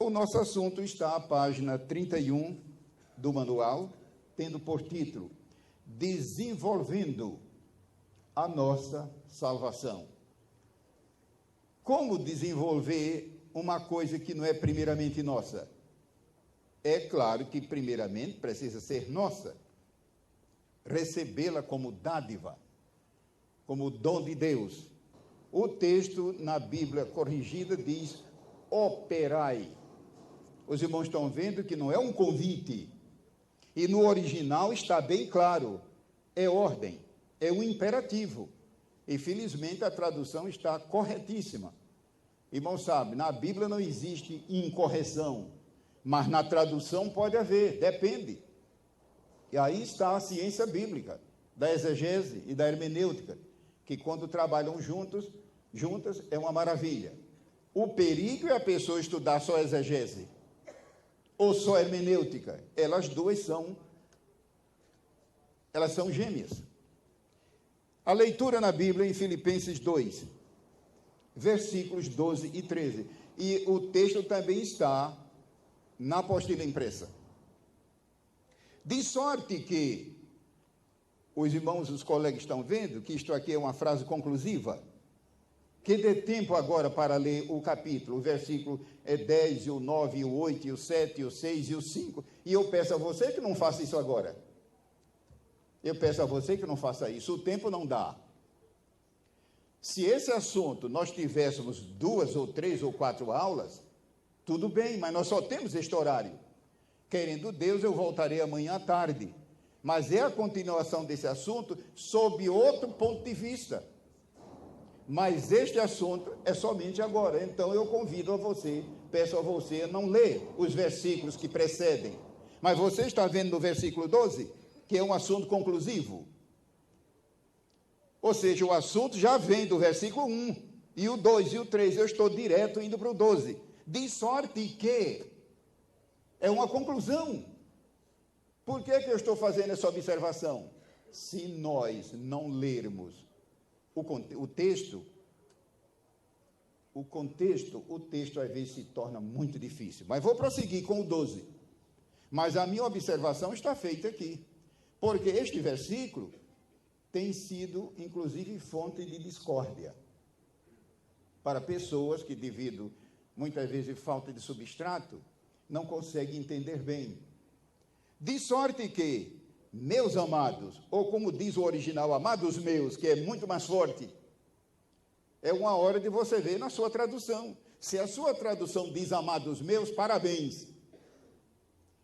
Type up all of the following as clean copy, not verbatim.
o nosso assunto está à página 31 do manual, tendo por título Desenvolvendo a Nossa Salvação. Como desenvolver uma coisa que não é primeiramente nossa? É claro que primeiramente precisa ser nossa, recebê-la como dádiva, como dom de Deus. O texto na Bíblia corrigida diz, operai. Os irmãos estão vendo que não é um convite, e no original está bem claro, é ordem, é um imperativo, e felizmente a tradução está corretíssima. Irmão sabe, na Bíblia não existe incorreção, mas na tradução pode haver, depende. E aí está a ciência bíblica, da exegese e da hermenêutica, que quando trabalham juntas, é uma maravilha. O perigo é a pessoa estudar só exegese, ou só hermenêutica. Elas duas são gêmeas. A leitura na Bíblia em Filipenses 2, versículos 12 e 13. E o texto também está na apostila impressa. De sorte que, os irmãos, os colegas estão vendo que isto aqui é uma frase conclusiva, que dê tempo agora para ler o capítulo, o versículo 10, e o 9, e o 8, e o 7, e o 6, e o 5, e eu peço a você que não faça isso agora. Eu peço a você que não faça isso, o tempo não dá. Se esse assunto nós tivéssemos 2 ou 3 ou 4 aulas, tudo bem, mas nós só temos este horário. Querendo Deus, eu voltarei amanhã à tarde. Mas é a continuação desse assunto sob outro ponto de vista. Mas este assunto é somente agora. Então eu convido a você, peço a você a não ler os versículos que precedem. Mas você está vendo no versículo 12, que é um assunto conclusivo. Ou seja, o assunto já vem do versículo 1, e o 2 e o 3, eu estou direto indo para o 12. De sorte que é uma conclusão. Por que eu estou fazendo essa observação? Se nós não lermos o texto às vezes se torna muito difícil. Mas vou prosseguir com o 12. Mas a minha observação está feita aqui. Porque este versículo tem sido, inclusive, fonte de discórdia para pessoas que, devido, muitas vezes, falta de substrato, não conseguem entender bem. De sorte que, meus amados, ou como diz o original, amados meus, que é muito mais forte, é uma hora de você ver na sua tradução. Se a sua tradução diz amados meus, parabéns.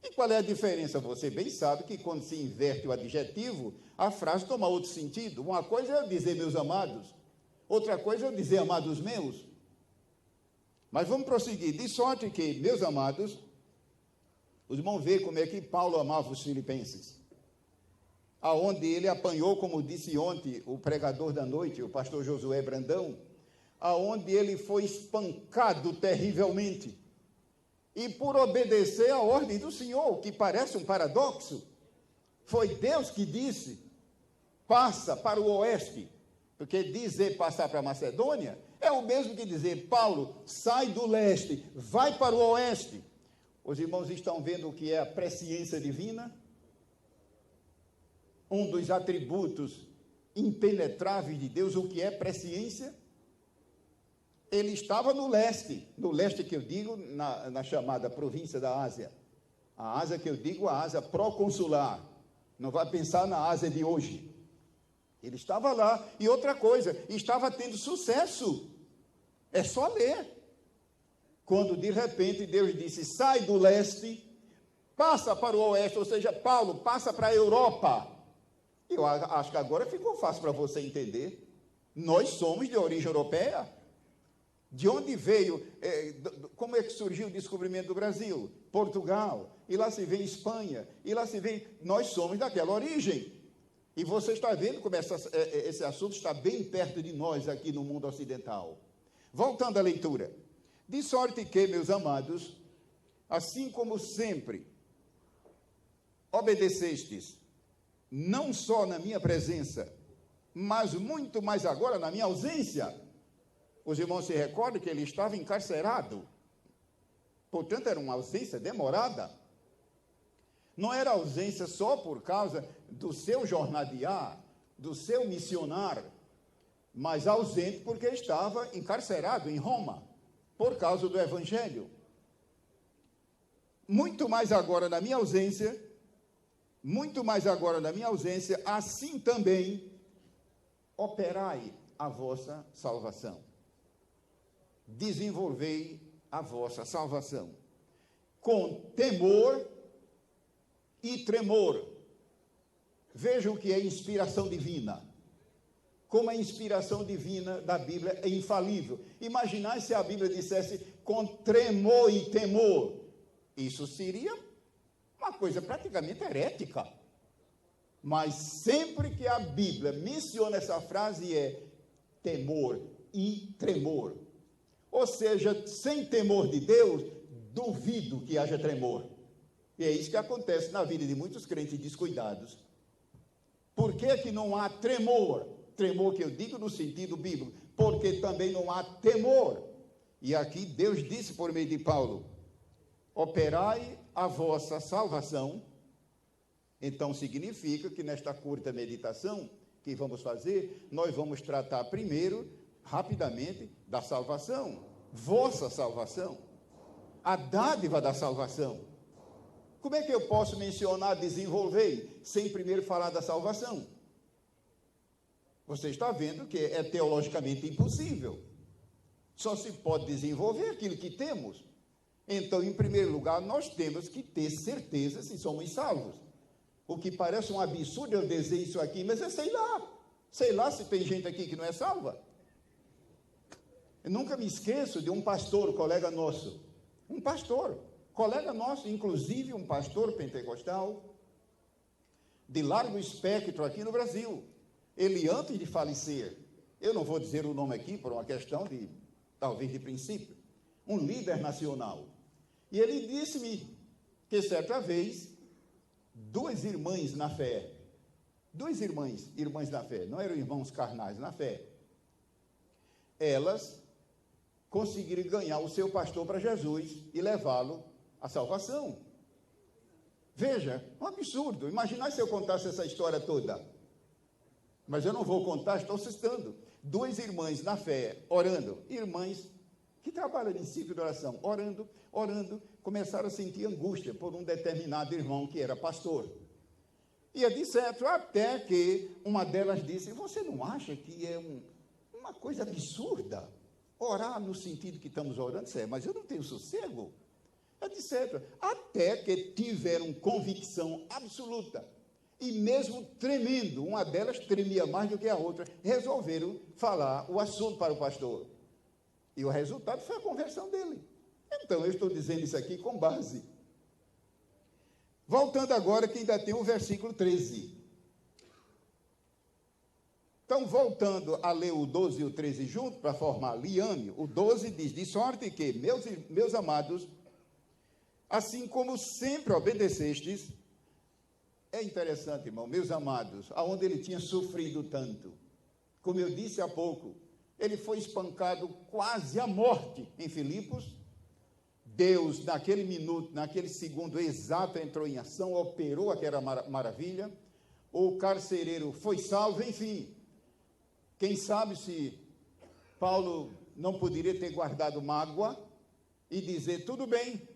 E qual é a diferença? Você bem sabe que quando se inverte o adjetivo, a frase toma outro sentido. Uma coisa é eu dizer meus amados, outra coisa é eu dizer amados meus. Mas vamos prosseguir. De sorte que, meus amados, os irmãos veem como é que Paulo amava os filipenses. Aonde ele apanhou, como disse ontem o pregador da noite, o pastor Josué Brandão, aonde ele foi espancado terrivelmente. E por obedecer à ordem do Senhor, que parece um paradoxo, foi Deus que disse, passa para o oeste, porque dizer passar para a Macedônia é o mesmo que dizer, Paulo, sai do leste, vai para o oeste. Os irmãos estão vendo o que é a presciência divina? Um dos atributos impenetráveis de Deus, o que é presciência? Ele estava no leste que eu digo, na chamada província da Ásia. A Ásia que eu digo, a Ásia proconsular. Não vai pensar na Ásia de hoje. Ele estava lá. E outra coisa, estava tendo sucesso. É só ler. Quando de repente Deus disse, sai do leste, passa para o oeste, ou seja, Paulo, passa para a Europa. Eu acho que agora ficou fácil para você entender. Nós somos de origem europeia. De onde veio, como é que surgiu o descobrimento do Brasil? Portugal, e lá se vem Espanha, e lá se vem, nós somos daquela origem. E você está vendo como esse assunto está bem perto de nós aqui no mundo ocidental. Voltando à leitura. De sorte que, meus amados, assim como sempre obedecestes, não só na minha presença, mas muito mais agora na minha ausência. Os irmãos se recordam que ele estava encarcerado Portanto, era uma ausência demorada. Não era ausência só por causa do seu jornadear, do seu missionar, mas ausente porque estava encarcerado em Roma, por causa do Evangelho. Muito mais agora na minha ausência, assim também operai a vossa salvação. Desenvolvei a vossa salvação com temor e tremor. Vejam o que é inspiração divina. Como a inspiração divina da Bíblia é infalível. Imaginai se a Bíblia dissesse com tremor e temor. Isso seria uma coisa praticamente herética. Mas sempre que a Bíblia menciona essa frase é temor e tremor. Ou seja, sem temor de Deus, duvido que haja tremor. E é isso que acontece na vida de muitos crentes descuidados. Por que que não há tremor? Tremor que eu digo no sentido bíblico, porque também não há temor. E aqui Deus disse por meio de Paulo, operai a vossa salvação. Então significa que nesta curta meditação que vamos fazer, nós vamos tratar primeiro, rapidamente, da salvação, vossa salvação, a dádiva da salvação. Como é que eu posso mencionar desenvolver sem primeiro falar da salvação? Você está vendo que é teologicamente impossível. Só se pode desenvolver aquilo que temos. Então, em primeiro lugar, nós temos que ter certeza se somos salvos. O que parece um absurdo eu dizer isso aqui, mas eu sei lá se tem gente aqui que não é salva. Eu nunca me esqueço de um pastor, colega nosso, colega nosso, inclusive um pastor pentecostal, de largo espectro aqui no Brasil. Ele, antes de falecer, eu não vou dizer o nome aqui por uma questão de, talvez de princípio, um líder nacional. E ele disse-me que certa vez, duas irmãs na fé, não eram irmãos carnais, na fé, elas conseguiram ganhar o seu pastor para Jesus e levá-lo à salvação. Veja, um absurdo. Imagina se eu contasse essa história toda. Mas eu não vou contar, estou citando. Duas irmãs na fé, orando, irmãs que trabalham em ciclo de oração, orando, começaram a sentir angústia por um determinado irmão que era pastor. E de certo, até que uma delas disse, você não acha que é uma coisa absurda orar no sentido que estamos orando? Mas eu não tenho sossego. É de certo, até que tiveram convicção absoluta. E mesmo tremendo, uma delas tremia mais do que a outra, resolveram falar o assunto para o pastor. E o resultado foi a conversão dele. Então, eu estou dizendo isso aqui com base. Voltando agora, que ainda tem o versículo 13. Então, voltando a ler o 12 e o 13 junto, para formar liame, o 12 diz, de sorte que, meus amados, assim como sempre obedecestes. É interessante, irmão, meus amados, aonde ele tinha sofrido tanto. Como eu disse há pouco, ele foi espancado quase à morte em Filipos. Deus, naquele minuto, naquele segundo exato, entrou em ação, operou aquela maravilha. O carcereiro foi salvo, enfim. Quem sabe se Paulo não poderia ter guardado mágoa e dizer, tudo bem,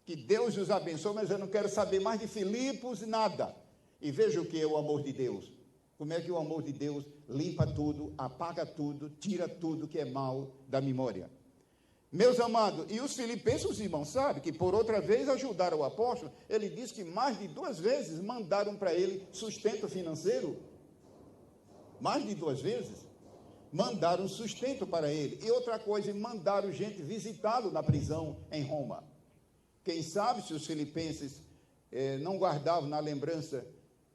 que Deus os abençoe, mas eu não quero saber mais de Filipos e nada. E veja o que é o amor de Deus. Como é que o amor de Deus limpa tudo, apaga tudo, tira tudo que é mal da memória. Meus amados, e os filipenses, os irmãos, sabem que por outra vez ajudaram o apóstolo. Ele diz que mais de 2 vezes mandaram para ele sustento financeiro. Mais de 2 vezes. Mandaram sustento para ele. E outra coisa, mandaram gente visitá-lo na prisão em Roma. Quem sabe se os filipenses não guardavam na lembrança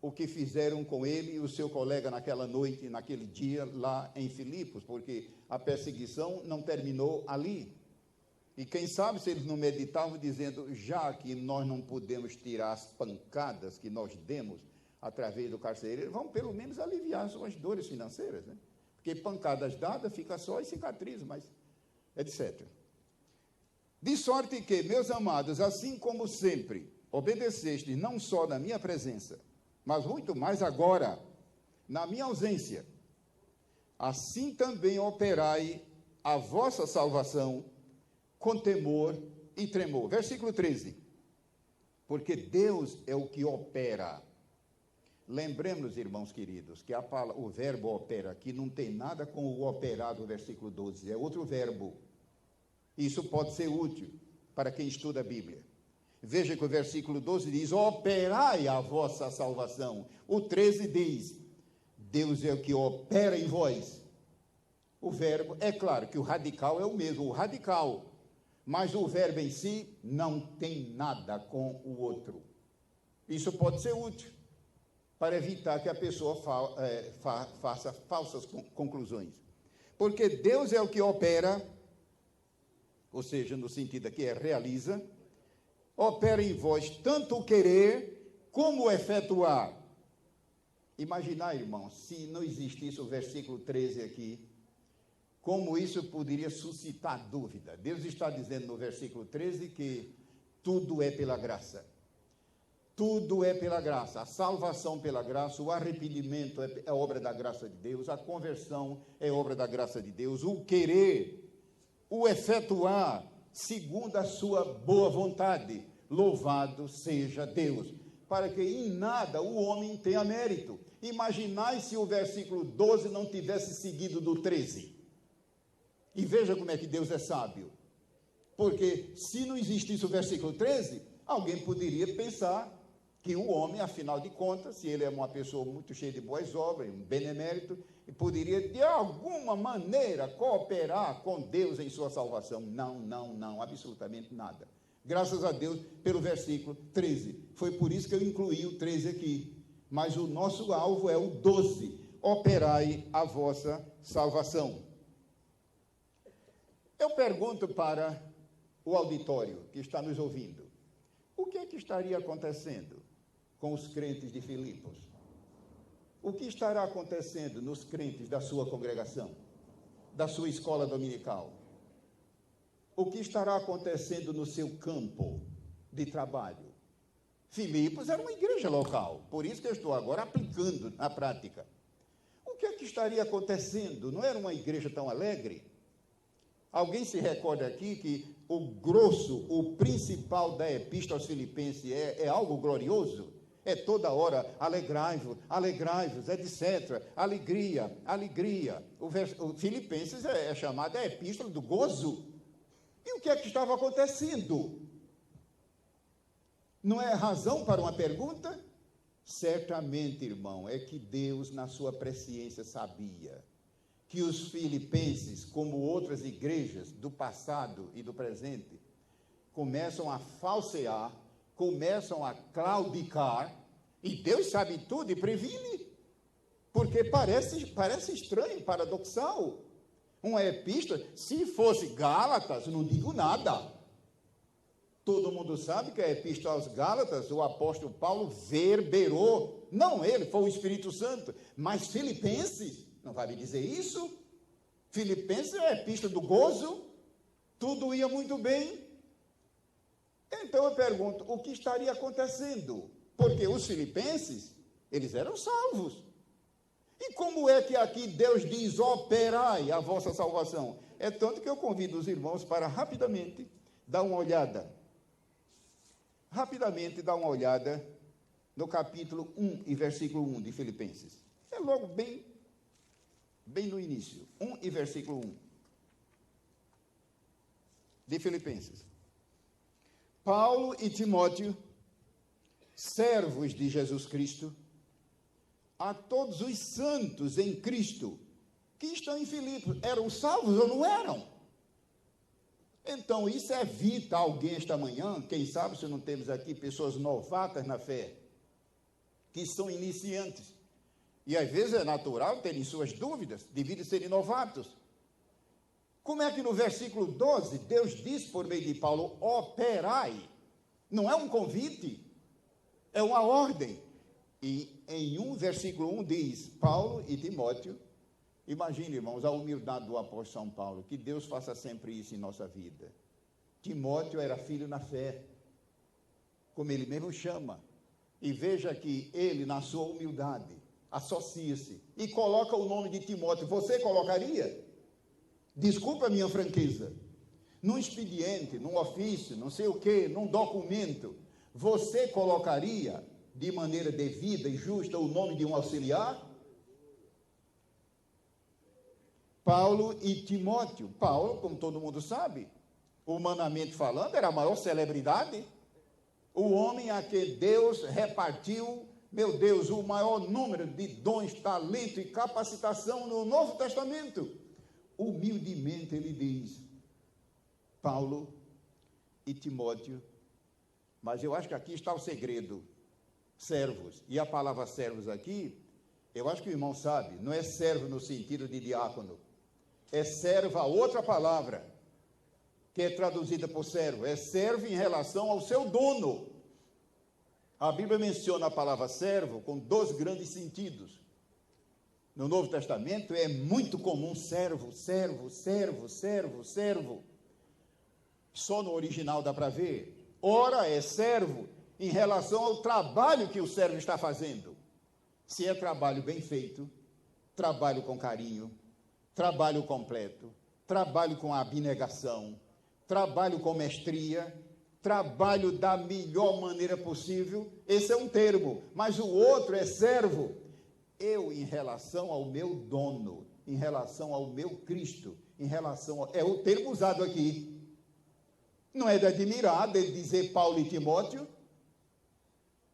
o que fizeram com ele e o seu colega naquela noite, naquele dia, lá em Filipos, porque a perseguição não terminou ali. E quem sabe se eles não meditavam dizendo, já que nós não podemos tirar as pancadas que nós demos através do carcereiro, vamos pelo menos aliviar as suas dores financeiras, né? Porque pancadas dadas fica só em cicatriz, mas etc. De sorte que, meus amados, assim como sempre obedecestes, não só na minha presença, mas muito mais agora, na minha ausência, assim também operai a vossa salvação com temor e tremor. Versículo 13. Porque Deus é o que opera. Lembremos, irmãos queridos, que o verbo opera aqui não tem nada com o operar do versículo 12, é outro verbo. Isso pode ser útil para quem estuda a Bíblia. Veja que o versículo 12 diz, operai a vossa salvação. O 13 diz, Deus é o que opera em vós. O verbo, é claro que o radical é o mesmo, o radical, mas o verbo em si não tem nada com o outro. Isso pode ser útil para evitar que a pessoa faça falsas conclusões. Porque Deus é o que opera, ou seja, no sentido aqui realiza, opera em vós tanto o querer como o efetuar. Imaginar, irmão, se não existisse o versículo 13 aqui, como isso poderia suscitar dúvida. Deus está dizendo no versículo 13 que tudo é pela graça. Tudo é pela graça. A salvação pela graça, o arrependimento é obra da graça de Deus, a conversão é obra da graça de Deus, o querer, o efetuar, segundo a sua boa vontade. Louvado seja Deus. Para que em nada o homem tenha mérito. Imaginai se o versículo 12 não tivesse seguido do 13. E veja como é que Deus é sábio. Porque se não existisse o versículo 13, alguém poderia pensar que o homem, afinal de contas, se ele é uma pessoa muito cheia de boas obras, um benemérito, poderia de alguma maneira cooperar com Deus em sua salvação. Não, absolutamente nada. Graças a Deus pelo versículo 13. Foi por isso que eu incluí o 13 aqui. Mas o nosso alvo é o 12. Operai a vossa salvação. Eu pergunto para o auditório que está nos ouvindo, o que é que estaria acontecendo com os crentes de Filipos? O que estará acontecendo nos crentes da sua congregação, da sua escola dominical? O que estará acontecendo no seu campo de trabalho? Filipos era uma igreja local, por isso que eu estou agora aplicando na prática. O que é que estaria acontecendo? Não era uma igreja tão alegre? Alguém se recorda aqui que o grosso, o principal da epístola aos Filipenses é algo glorioso? É toda hora, alegrai-vos, etc. Alegria. O Filipenses é chamado a epístola do gozo. E o que é que estava acontecendo? Não é razão para uma pergunta? Certamente, irmão, é que Deus, na sua presciência, sabia que os filipenses, como outras igrejas do passado e do presente, começam a falsear, começam a claudicar, e Deus sabe tudo e previne, porque parece estranho, paradoxal. Uma epístola, se fosse Gálatas, não digo nada. Todo mundo sabe que a epístola aos Gálatas, o apóstolo Paulo verberou, não ele, foi o Espírito Santo, mas Filipenses, não vai me dizer isso? Filipenses é a epístola do gozo, tudo ia muito bem. Então eu pergunto, o que estaria acontecendo? Porque os filipenses, eles eram salvos. E como é que aqui Deus diz, operai a vossa salvação? É tanto que eu convido os irmãos para rapidamente dar uma olhada no capítulo 1 e versículo 1 de Filipenses. É logo bem no início, 1 e versículo 1 de Filipenses. Paulo e Timóteo, servos de Jesus Cristo, a todos os santos em Cristo que estão em Filipos, eram salvos ou não eram? Então, isso evita alguém esta manhã, quem sabe se não temos aqui pessoas novatas na fé, que são iniciantes, e às vezes é natural terem suas dúvidas, devido a serem novatos. Como é que no versículo 12, Deus diz por meio de Paulo, operai? Não é um convite, é uma ordem. E em versículo 1 diz, Paulo e Timóteo, imagine, irmãos, a humildade do apóstolo São Paulo, que Deus faça sempre isso em nossa vida. Timóteo era filho na fé, como ele mesmo chama. E veja que ele, na sua humildade, associa-se e coloca o nome de Timóteo. Você colocaria? Desculpa a minha franqueza. Num expediente, num ofício, não sei o quê, num documento, você colocaria de maneira devida e justa o nome de um auxiliar? Paulo e Timóteo. Paulo, como todo mundo sabe, humanamente falando, era a maior celebridade. O homem a que Deus repartiu, meu Deus, o maior número de dons, talento e capacitação no Novo Testamento. Humildemente ele diz, Paulo e Timóteo, mas eu acho que aqui está o segredo, servos. E a palavra servos aqui, eu acho que o irmão sabe, não é servo no sentido de diácono, é servo a outra palavra, que é traduzida por servo, é servo em relação ao seu dono. A Bíblia menciona a palavra servo com dois grandes sentidos. No Novo Testamento é muito comum servo, servo, servo, servo, servo. Só no original dá para ver. Ora é servo em relação ao trabalho que o servo está fazendo. Se é trabalho bem feito, trabalho com carinho, trabalho completo, trabalho com abnegação, trabalho com mestria, trabalho da melhor maneira possível, esse é um termo, mas o outro é servo. Eu, em relação ao meu dono, em relação ao meu Cristo, em relação é o termo usado aqui. Não é de admirar ele dizer Paulo e Timóteo,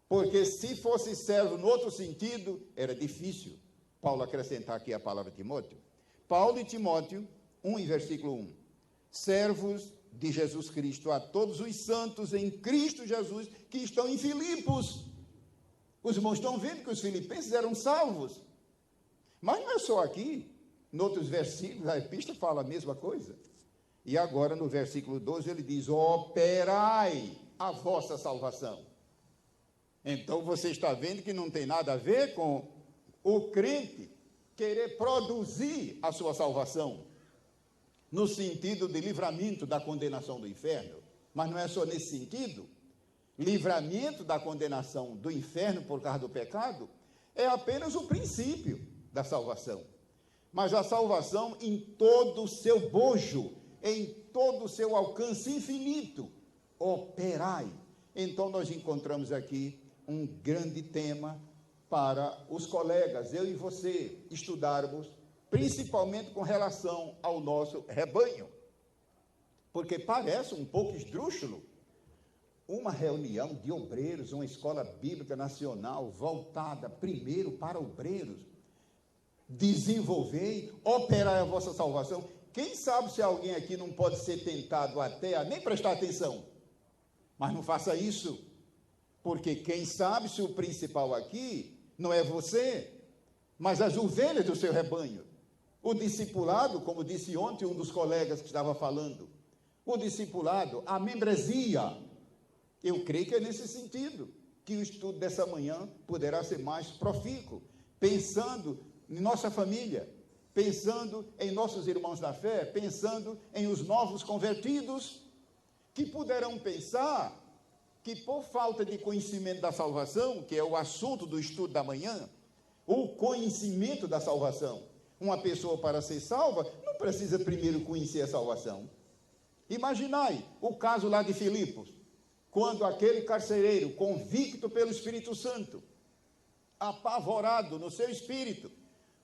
porque se fosse servo no outro sentido, era difícil Paulo acrescentar aqui a palavra Timóteo. Paulo e Timóteo, 1 em versículo 1, servos de Jesus Cristo, a todos os santos em Cristo Jesus, que estão em Filipos. Os irmãos estão vendo que os filipenses eram salvos, mas não é só aqui, em outros versículos, a epístola fala a mesma coisa, e agora no versículo 12 ele diz, operai a vossa salvação. Então você está vendo que não tem nada a ver com o crente querer produzir a sua salvação, no sentido de livramento da condenação do inferno, mas não é só nesse sentido. Livramento da condenação do inferno por causa do pecado é apenas o princípio da salvação, mas a salvação em todo o seu bojo, em todo o seu alcance infinito, operai. Então nós encontramos aqui um grande tema para os colegas, eu e você, estudarmos, principalmente com relação ao nosso rebanho, porque parece um pouco esdrúxulo uma reunião de obreiros, uma escola bíblica nacional voltada primeiro para obreiros, desenvolver, operar a vossa salvação. Quem sabe se alguém aqui não pode ser tentado até a nem prestar atenção, mas não faça isso, porque quem sabe se o principal aqui não é você, mas as ovelhas do seu rebanho. O discipulado, como disse ontem um dos colegas que estava falando, o discipulado, a membresia, eu creio que é nesse sentido que o estudo dessa manhã poderá ser mais profícuo, pensando em nossa família, pensando em nossos irmãos da fé, pensando em os novos convertidos, que poderão pensar que por falta de conhecimento da salvação, que é o assunto do estudo da manhã, o conhecimento da salvação, uma pessoa para ser salva não precisa primeiro conhecer a salvação. Imaginai o caso lá de Filipos, quando aquele carcereiro, convicto pelo Espírito Santo, apavorado no seu espírito,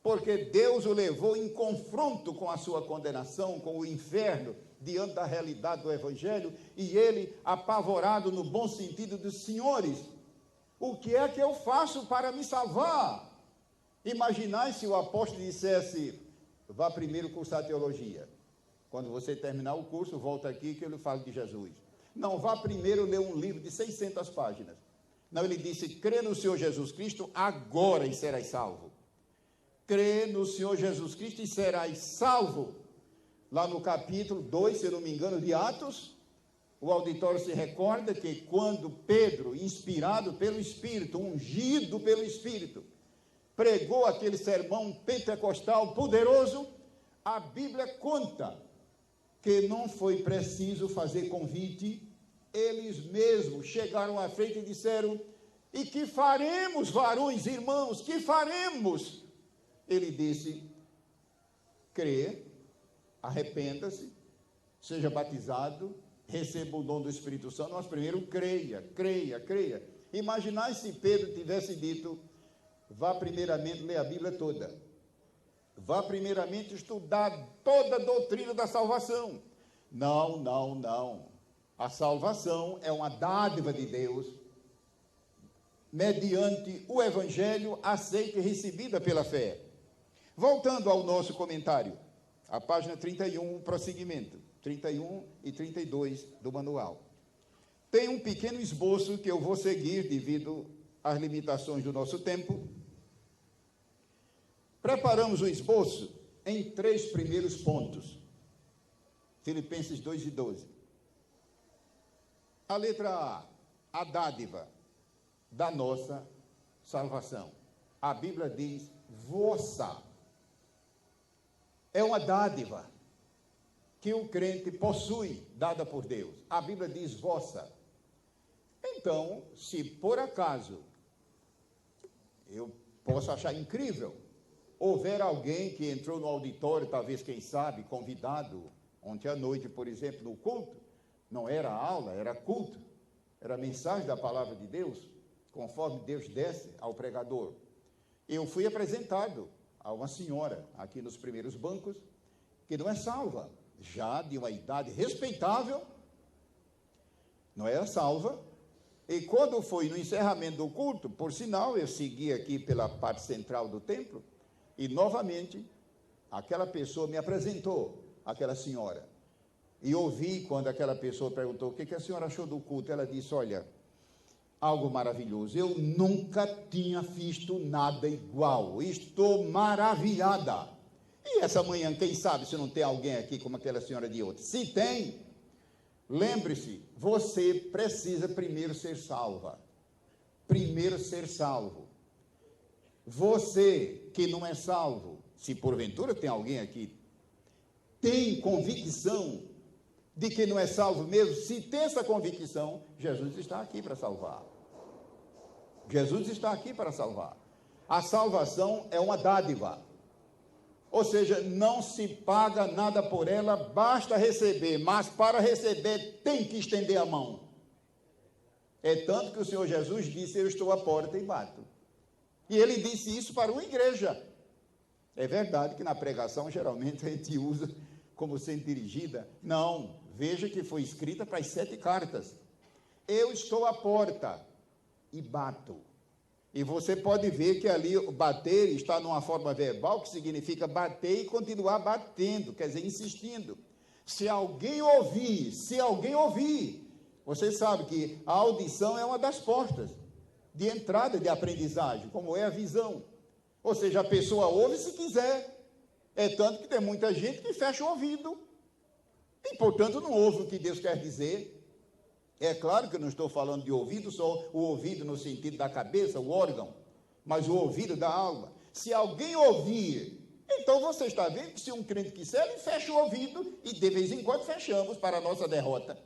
porque Deus o levou em confronto com a sua condenação, com o inferno, diante da realidade do Evangelho, e ele, apavorado no bom sentido dos senhores, o que é que eu faço para me salvar? Imaginai se o apóstolo dissesse, vá primeiro cursar teologia, quando você terminar o curso, volta aqui que eu lhe falo de Jesus. Não, vá primeiro ler um livro de 600 páginas. Não, ele disse, crê no Senhor Jesus Cristo agora e serás salvo. Crê no Senhor Jesus Cristo e serás salvo. Lá no capítulo 2, se eu não me engano, de Atos, o auditório se recorda que quando Pedro, inspirado pelo Espírito, ungido pelo Espírito, pregou aquele sermão pentecostal poderoso, a Bíblia conta que não foi preciso fazer convite, eles mesmos chegaram à frente e disseram: e que faremos, varões, irmãos, que faremos? Ele disse: crê, arrependa-se, seja batizado, receba o dom do Espírito Santo, mas primeiro creia, creia, creia. Imaginar se Pedro tivesse dito: vá primeiramente ler a Bíblia toda, vá primeiramente estudar toda a doutrina da salvação. Não, não, não. A salvação é uma dádiva de Deus, mediante o Evangelho aceita e recebida pela fé. Voltando ao nosso comentário, a página 31, prosseguimento, 31 e 32 do manual. Tem um pequeno esboço que eu vou seguir devido às limitações do nosso tempo. Preparamos o esboço em 3 primeiros pontos. Filipenses 2 e 12. A letra A dádiva da nossa salvação. A Bíblia diz vossa. É uma dádiva que o crente possui, dada por Deus. A Bíblia diz vossa. Então, se por acaso, eu posso achar incrível, houver alguém que entrou no auditório, talvez, quem sabe, convidado, ontem à noite, por exemplo, no culto, não era aula, era culto, era mensagem da palavra de Deus, conforme Deus desse ao pregador. Eu fui apresentado a uma senhora, aqui nos primeiros bancos, que não é salva, já de uma idade respeitável, não é salva, e quando foi no encerramento do culto, por sinal, eu segui aqui pela parte central do templo, e novamente, aquela pessoa me apresentou, aquela senhora, e ouvi quando aquela pessoa perguntou: o que a senhora achou do culto? Ela disse: olha, algo maravilhoso, eu nunca tinha visto nada igual, estou maravilhada. E essa manhã, quem sabe se não tem alguém aqui como aquela senhora de outra? Se tem, lembre-se, você precisa primeiro ser salva, primeiro ser salvo. Você que não é salvo, se porventura tem alguém aqui, tem convicção de que não é salvo mesmo, se tem essa convicção, Jesus está aqui para salvar. Jesus está aqui para salvar. A salvação é uma dádiva, ou seja, não se paga nada por ela, basta receber, mas para receber tem que estender a mão. É tanto que o Senhor Jesus disse: eu estou à porta e bato. E ele disse isso para uma igreja. É verdade que na pregação geralmente a gente usa como sendo dirigida. Não, veja que foi escrita para as 7 cartas. Eu estou à porta e bato. E você pode ver que ali o bater está numa forma verbal, que significa bater e continuar batendo, quer dizer, insistindo. Se alguém ouvir, você sabe que a audição é uma das portas de entrada de aprendizagem, como é a visão. Ou seja, a pessoa ouve se quiser. É tanto que tem muita gente que fecha o ouvido e, portanto, não ouve o que Deus quer dizer. É claro que eu não estou falando de ouvido, só o ouvido no sentido da cabeça, o órgão, mas o ouvido da alma. Se alguém ouvir, então você está vendo que se um crente quiser, ele fecha o ouvido, e de vez em quando fechamos para a nossa derrota.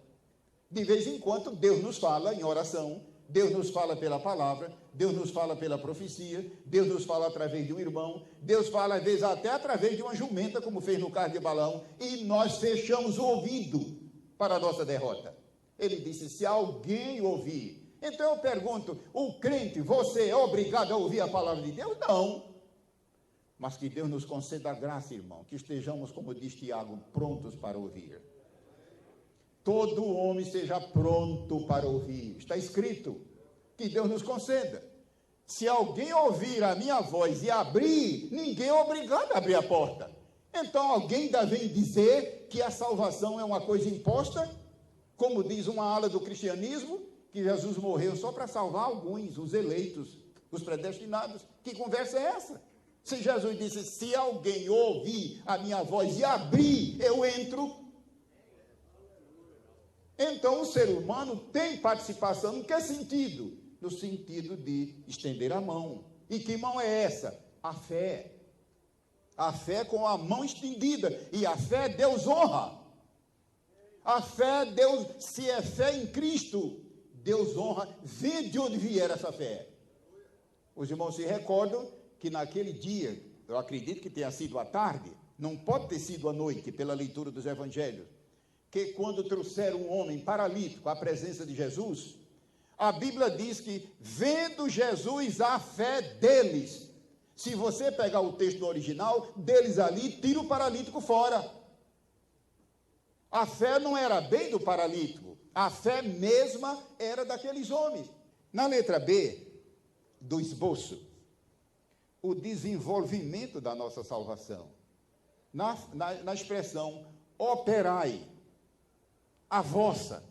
De vez em quando Deus nos fala em oração, Deus nos fala pela palavra, Deus nos fala pela profecia, Deus nos fala através de um irmão, Deus fala às vezes até através de uma jumenta, como fez no caso de Balaão, e nós fechamos o ouvido para a nossa derrota. Ele disse: se alguém ouvir. Então eu pergunto: o crente, você é obrigado a ouvir a palavra de Deus? Não. Mas que Deus nos conceda a graça, irmão, que estejamos, como diz Tiago, prontos para ouvir. Todo homem seja pronto para ouvir. Está escrito. Que Deus nos conceda. Se alguém ouvir a minha voz e abrir, ninguém é obrigado a abrir a porta. Então alguém ainda vem dizer que a salvação é uma coisa imposta, como diz uma ala do cristianismo, que Jesus morreu só para salvar alguns, os eleitos, os predestinados. Que conversa é essa? Se Jesus disse: se alguém ouvir a minha voz e abrir, eu entro. Então o ser humano tem participação. Em que sentido? No sentido de estender a mão. E que mão é essa? A fé. A fé com a mão estendida. E a fé Deus honra. A fé, Deus, se é fé em Cristo, Deus honra, vê de onde vier essa fé. Os irmãos se recordam que naquele dia, eu acredito que tenha sido à tarde, não pode ter sido à noite, pela leitura dos evangelhos, que quando trouxeram um homem paralítico à presença de Jesus, a Bíblia diz que, vendo Jesus a fé deles, se você pegar o texto no original, deles ali, tira o paralítico fora. A fé não era bem do paralítico, a fé mesma era daqueles homens. Na letra B do esboço, o desenvolvimento da nossa salvação. Na expressão, operai, a vossa.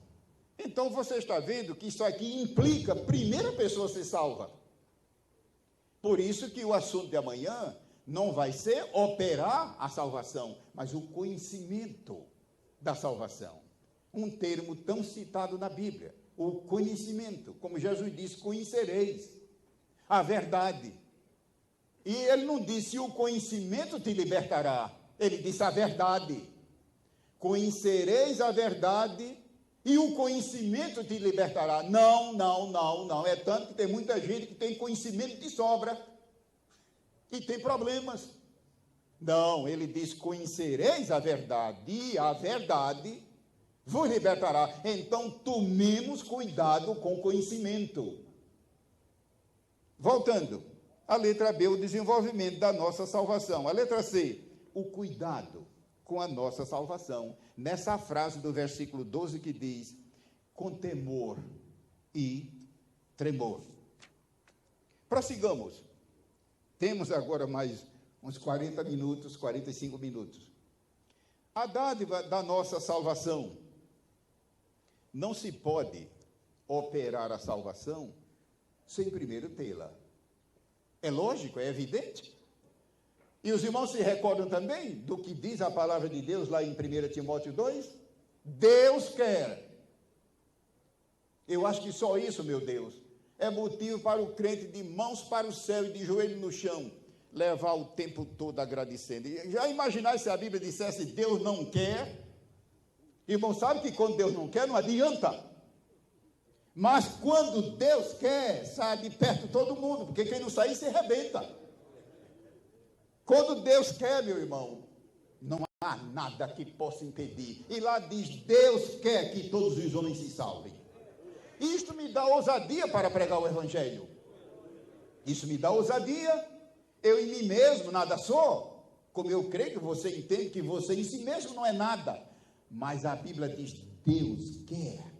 Então, você está vendo que isso aqui implica, primeiro, a pessoa ser salva. Por isso que o assunto de amanhã não vai ser operar a salvação, mas o conhecimento da salvação. Um termo tão citado na Bíblia, o conhecimento. Como Jesus disse, conhecereis a verdade. E ele não disse, o conhecimento te libertará. Ele disse a verdade. Conhecereis a verdade e o conhecimento te libertará. Não. É tanto que tem muita gente que tem conhecimento de sobra e tem problemas. Não, ele diz, conhecereis a verdade e a verdade vos libertará. Então, tomemos cuidado com o conhecimento. Voltando, a letra B, o desenvolvimento da nossa salvação. A letra C, o cuidado com a nossa salvação. Nessa frase do versículo 12 que diz, com temor e tremor. Prossigamos. Temos agora mais uns 40 minutos, 45 minutos. A dádiva da nossa salvação. Não se pode operar a salvação sem primeiro tê-la. É lógico, é evidente. E os irmãos se recordam também do que diz a palavra de Deus lá em 1 Timóteo 2? Deus quer. Eu acho que só isso, meu Deus, é motivo para o crente de mãos para o céu e de joelho no chão, levar o tempo todo agradecendo. E já imaginar se a Bíblia dissesse Deus não quer? Irmão, sabe que quando Deus não quer, não adianta. Mas quando Deus quer, sai de perto todo mundo, porque quem não sair se arrebenta. Quando Deus quer, meu irmão, não há nada que possa impedir. E lá diz, Deus quer que todos os homens se salvem. Isto me dá ousadia para pregar o Evangelho. Isso me dá ousadia. Eu em mim mesmo nada sou, como eu creio que você entende que você em si mesmo não é nada. Mas a Bíblia diz, Deus quer.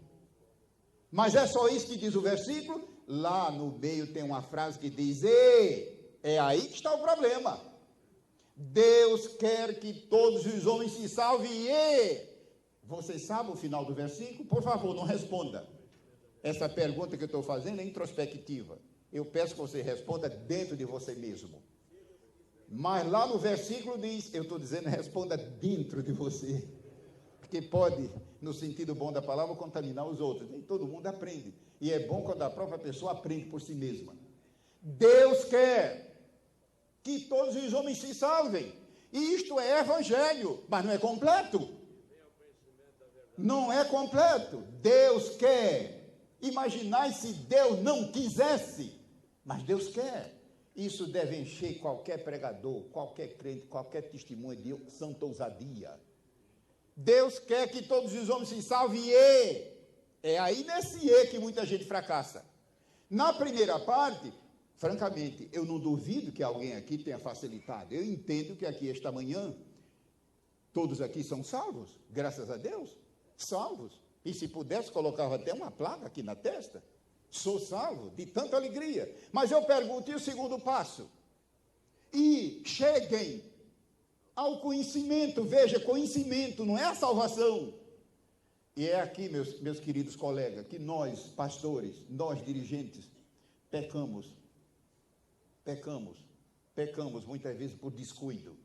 Mas é só isso que diz o versículo? Lá no meio tem uma frase que diz, é aí que está o problema. Deus quer que todos os homens se salvem e... Você sabe o final do versículo? Por favor, não responda. Essa pergunta que eu estou fazendo é introspectiva. Eu peço que você responda dentro de você mesmo. Mas lá no versículo diz, eu estou dizendo, responda dentro de você. Porque pode, no sentido bom da palavra, contaminar os outros. Nem todo mundo aprende. E é bom quando a própria pessoa aprende por si mesma. Deus quer que todos os homens se salvem. E isto é evangelho, mas não é completo. Não é completo. Deus quer. Imaginai se Deus não quisesse, mas Deus quer. Isso deve encher qualquer pregador, qualquer crente, qualquer testemunho de santa ousadia. Deus quer que todos os homens se salvem e... É aí nesse e que muita gente fracassa. Na primeira parte, francamente, eu não duvido que alguém aqui tenha facilitado. Eu entendo que aqui esta manhã, todos aqui são salvos, graças a Deus, salvos. E se pudesse, colocava até uma placa aqui na testa. Sou salvo, de tanta alegria. Mas eu pergunto, e o segundo passo? E cheguem ao conhecimento. Veja, conhecimento não é a salvação. E é aqui, meus queridos colegas, que nós, pastores, nós, dirigentes, pecamos muitas vezes por descuido.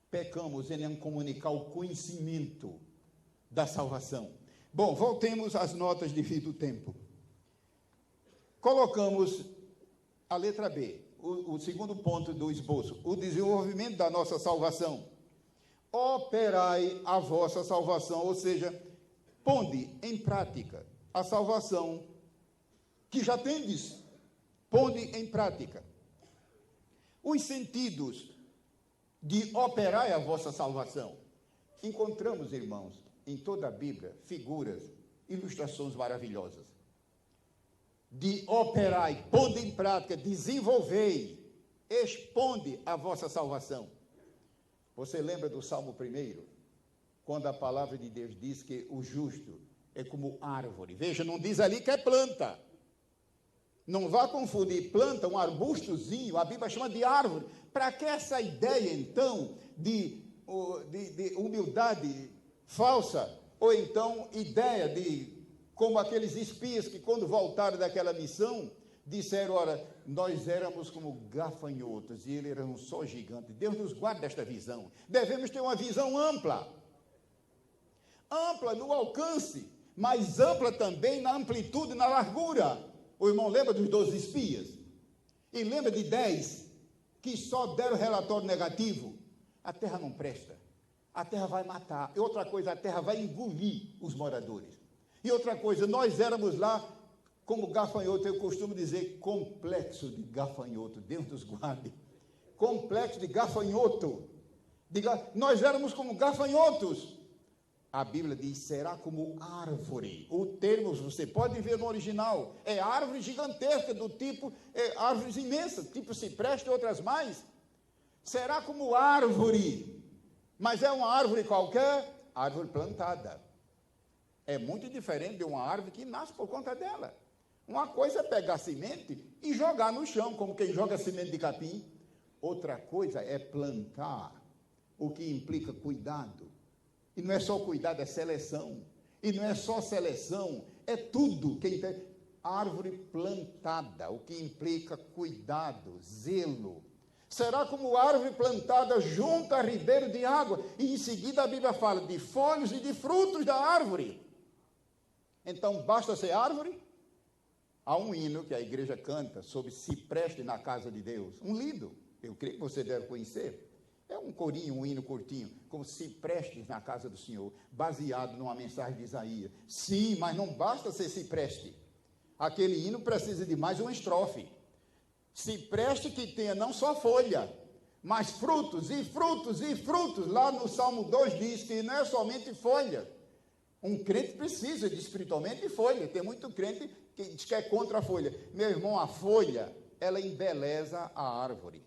Pecamos em não comunicar o conhecimento da salvação. Bom, voltemos às notas devido ao tempo. Colocamos a letra B, o segundo ponto do esboço, o desenvolvimento da nossa salvação. Operai a vossa salvação, ou seja, ponde em prática a salvação que já tendes. Ponde em prática. Os sentidos de operar a vossa salvação. Encontramos, irmãos, em toda a Bíblia, figuras, ilustrações maravilhosas. De operar, ponde em prática, desenvolvei, exponde a vossa salvação. Você lembra do Salmo 1? Quando a palavra de Deus diz que o justo é como árvore. Veja, não diz ali que é planta. Não vá confundir planta, um arbustozinho, a Bíblia chama de árvore. Para que essa ideia, então, de humildade falsa, ou então ideia de, como aqueles espias que quando voltaram daquela missão, disseram, ora, nós éramos como gafanhotos, e ele era um só gigante. Deus nos guarde desta visão. Devemos ter uma visão ampla. Ampla no alcance, mas ampla também na amplitude e na largura. O irmão lembra dos 12 espias? E lembra de 10 que só deram relatório negativo? A terra não presta. A terra vai matar. E outra coisa, a terra vai engolir os moradores. E outra coisa, nós éramos lá como gafanhoto, eu costumo dizer complexo de gafanhoto. Deus nos guarde. Complexo de gafanhoto. Nós éramos como gafanhotos. A Bíblia diz, será como árvore. O termo, você pode ver no original, é árvore gigantesca, do tipo, árvores imensas, tipo cipreste e outras mais. Será como árvore. Mas é uma árvore qualquer? Árvore plantada. É muito diferente de uma árvore que nasce por conta dela. Uma coisa é pegar semente e jogar no chão, como quem joga semente de capim. Outra coisa é plantar, o que implica cuidado. E não é só cuidado, é seleção. E não é só seleção, é tudo. Árvore plantada, o que implica cuidado, zelo. Será como árvore plantada junto a ribeiro de água. E em seguida a Bíblia fala de folhos e de frutos da árvore. Então, basta ser árvore? Há um hino que a igreja canta sobre cipreste na casa de Deus. Um lindo, eu creio que você deve conhecer. É um corinho, um hino curtinho, como ciprestes na casa do Senhor, baseado numa mensagem de Isaías. Sim, mas não basta ser cipreste. Aquele hino precisa de mais uma estrofe. Cipreste que tenha não só folha, mas frutos, e frutos, e frutos. Lá no Salmo 2 diz que não é somente folha. Um crente precisa de espiritualmente folha. Tem muito crente que diz que é contra a folha. Meu irmão, a folha, ela embeleza a árvore.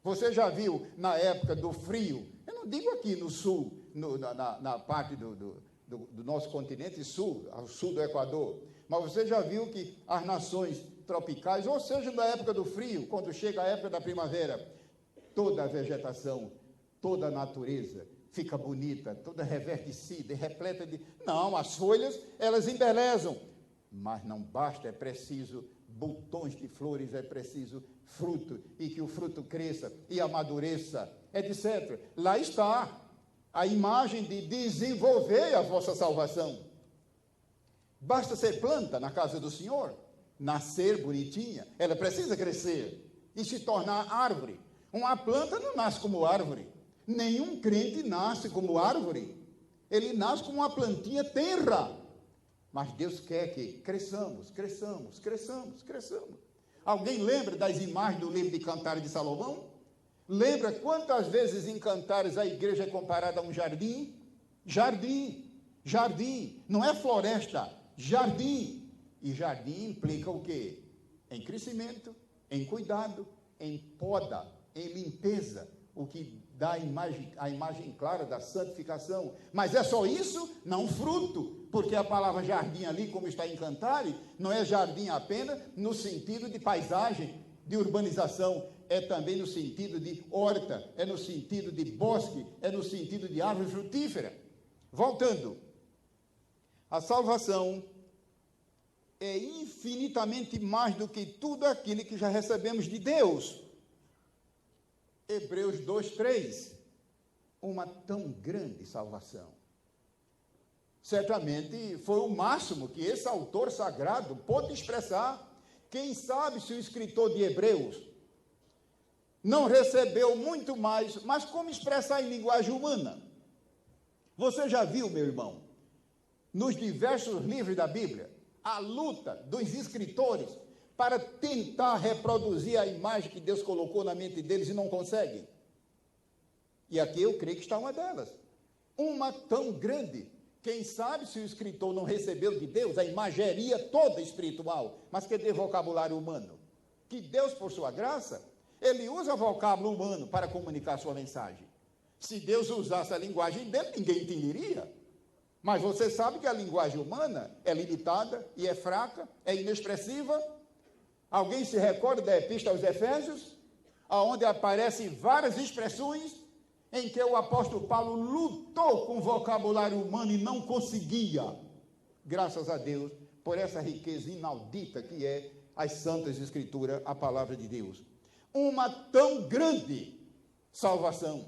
Você já viu, na época do frio, eu não digo aqui no sul, na parte do nosso continente sul, ao sul do Equador, mas você já viu que as nações tropicais, ou seja, na época do frio, quando chega a época da primavera, toda a vegetação, toda a natureza fica bonita, toda revertecida e repleta de... Não, as folhas, elas embelezam, mas não basta, é preciso botões de flores, é preciso fruto, e que o fruto cresça e amadureça, etc. Lá está a imagem de desenvolver a vossa salvação. Basta ser planta na casa do Senhor, nascer bonitinha, ela precisa crescer e se tornar árvore. Uma planta não nasce como árvore, nenhum crente nasce como árvore, ele nasce como uma plantinha tenra, mas Deus quer que cresçamos, cresçamos, cresçamos, cresçamos. Alguém lembra das imagens do livro de Cantares de Salomão? Lembra quantas vezes em Cantares a igreja é comparada a um jardim? Jardim, jardim, não é floresta, jardim. E jardim implica o quê? Em crescimento, em cuidado, em poda, em limpeza, o que dá a imagem clara da santificação. Mas é só isso? Não, fruto, porque a palavra jardim ali, como está em Cantares, não é jardim apenas no sentido de paisagem, de urbanização, é também no sentido de horta, é no sentido de bosque, é no sentido de árvore frutífera. Voltando, a salvação é infinitamente mais do que tudo aquilo que já recebemos de Deus. Hebreus 2:3, uma tão grande salvação. Certamente foi o máximo que esse autor sagrado pôde expressar. Quem sabe se o escritor de Hebreus não recebeu muito mais, mas como expressar em linguagem humana? Você já viu, meu irmão, nos diversos livros da Bíblia, a luta dos escritores para tentar reproduzir a imagem que Deus colocou na mente deles e não conseguem. E aqui eu creio que está uma delas. Uma tão grande. Quem sabe se o escritor não recebeu de Deus a imageria toda espiritual, mas que dê vocabulário humano. Que Deus, por sua graça, ele usa vocábulo humano para comunicar sua mensagem. Se Deus usasse a linguagem dele, ninguém entenderia. Mas você sabe que a linguagem humana é limitada e é fraca, é inexpressiva. Alguém se recorda da Epístola aos Efésios, onde aparecem várias expressões em que o apóstolo Paulo lutou com o vocabulário humano e não conseguia. Graças a Deus por essa riqueza inaudita que é as Santas Escrituras, a palavra de Deus. Uma tão grande salvação.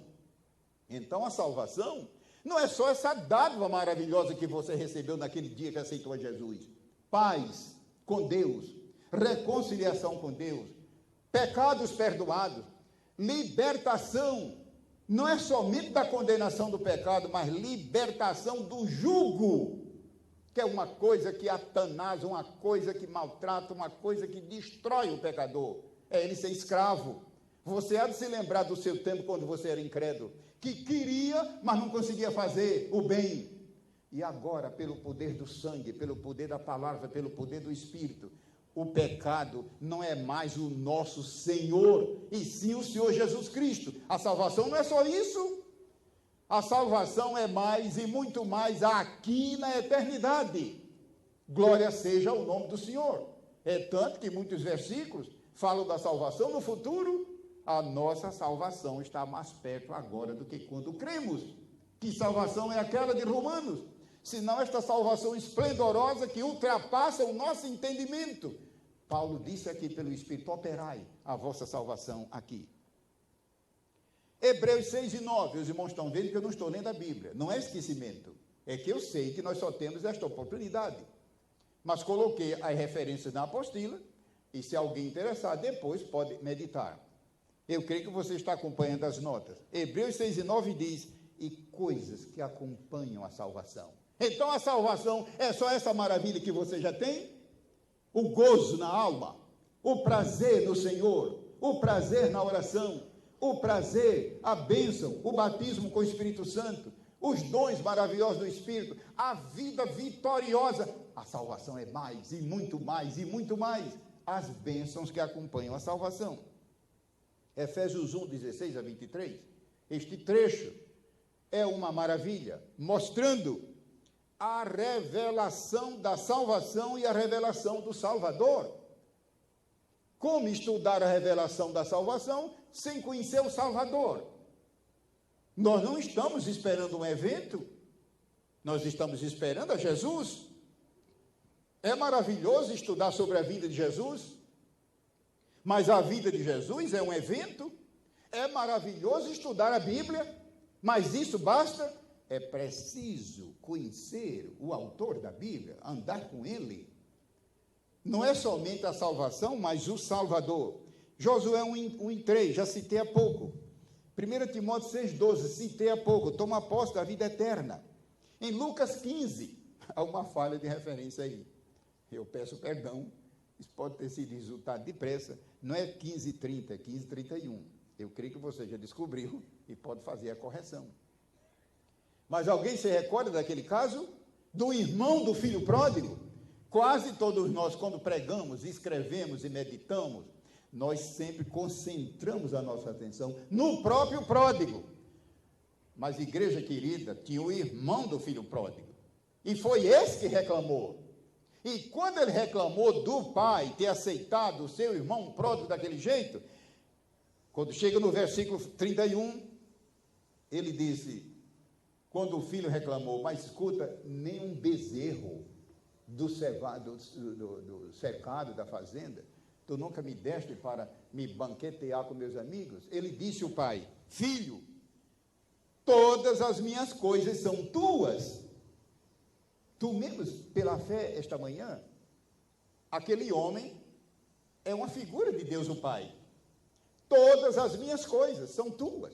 Então a salvação não é só essa dádiva maravilhosa que você recebeu naquele dia que aceitou a Jesus. Paz com Deus, reconciliação com Deus, pecados perdoados, libertação, não é somente da condenação do pecado, mas libertação do jugo, que é uma coisa que atanasa, uma coisa que maltrata, uma coisa que destrói o pecador. É ele ser escravo. Você há de se lembrar do seu tempo quando você era incrédulo, que queria, mas não conseguia fazer o bem. E agora, pelo poder do sangue, pelo poder da palavra, pelo poder do Espírito, o pecado não é mais o nosso Senhor, e sim o Senhor Jesus Cristo. A salvação não é só isso. A salvação é mais e muito mais aqui na eternidade. Glória seja o nome do Senhor. É tanto que muitos versículos falam da salvação no futuro. A nossa salvação está mais perto agora do que quando cremos. Que salvação é aquela de Romanos? Senão esta salvação esplendorosa que ultrapassa o nosso entendimento. Paulo disse aqui pelo Espírito: operai a vossa salvação aqui. Hebreus 6 e 9, os irmãos estão vendo que eu não estou lendo a Bíblia. Não é esquecimento, é que eu sei que nós só temos esta oportunidade. Mas coloquei as referências na apostila, e se alguém interessar, depois pode meditar. Eu creio que você está acompanhando as notas. Hebreus 6 e 9 diz: e coisas que acompanham a salvação. Então a salvação é só essa maravilha que você já tem? O gozo na alma, o prazer no Senhor, o prazer na oração, o prazer, a bênção, o batismo com o Espírito Santo, os dons maravilhosos do Espírito, a vida vitoriosa. A salvação é mais, e muito mais, e muito mais. As bênçãos que acompanham a salvação. Efésios 1, 16 a 23. Este trecho é uma maravilha, mostrando a revelação da salvação e a revelação do Salvador. Como estudar a revelação da salvação sem conhecer o Salvador? Nós não estamos esperando um evento, nós estamos esperando a Jesus. É maravilhoso estudar sobre a vida de Jesus, mas a vida de Jesus é um evento. É maravilhoso estudar a Bíblia, mas isso basta? É preciso conhecer o autor da Bíblia, andar com ele. Não é somente a salvação, mas o Salvador. Josué 1:3, já citei há pouco. 1 Timóteo 6:12, citei há pouco, toma posse da vida eterna. Em Lucas 15, há uma falha de referência aí. Eu peço perdão, isso pode ter sido resultado depressa. Não é 15:30, é 15:31. Eu creio que você já descobriu e pode fazer a correção. Mas alguém se recorda daquele caso? Do irmão do filho pródigo? Quase todos nós, quando pregamos, escrevemos e meditamos, nós sempre concentramos a nossa atenção no próprio pródigo. Mas, igreja querida, tinha o irmão do filho pródigo. E foi esse que reclamou. E quando ele reclamou do pai ter aceitado o seu irmão pródigo daquele jeito, quando chega no versículo 31, ele disse, quando o filho reclamou, mas escuta, nem um bezerro do cercado da fazenda, tu nunca me deste para me banquetear com meus amigos? Ele disse ao pai, filho, todas as minhas coisas são tuas. Tu mesmo, pela fé, esta manhã, aquele homem é uma figura de Deus o Pai. Todas as minhas coisas são tuas.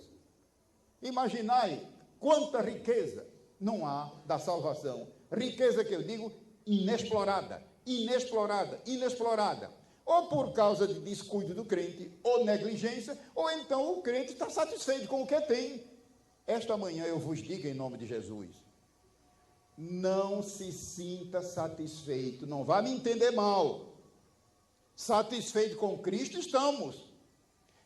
Imaginai quanta riqueza não há da salvação Riqueza que eu digo inexplorada, inexplorada, inexplorada. Ou por causa de descuido do crente, ou negligência, ou então o crente está satisfeito com o que tem. Esta manhã eu vos digo em nome de Jesus, não se sinta satisfeito, não vá me entender mal. Satisfeito com Cristo estamos.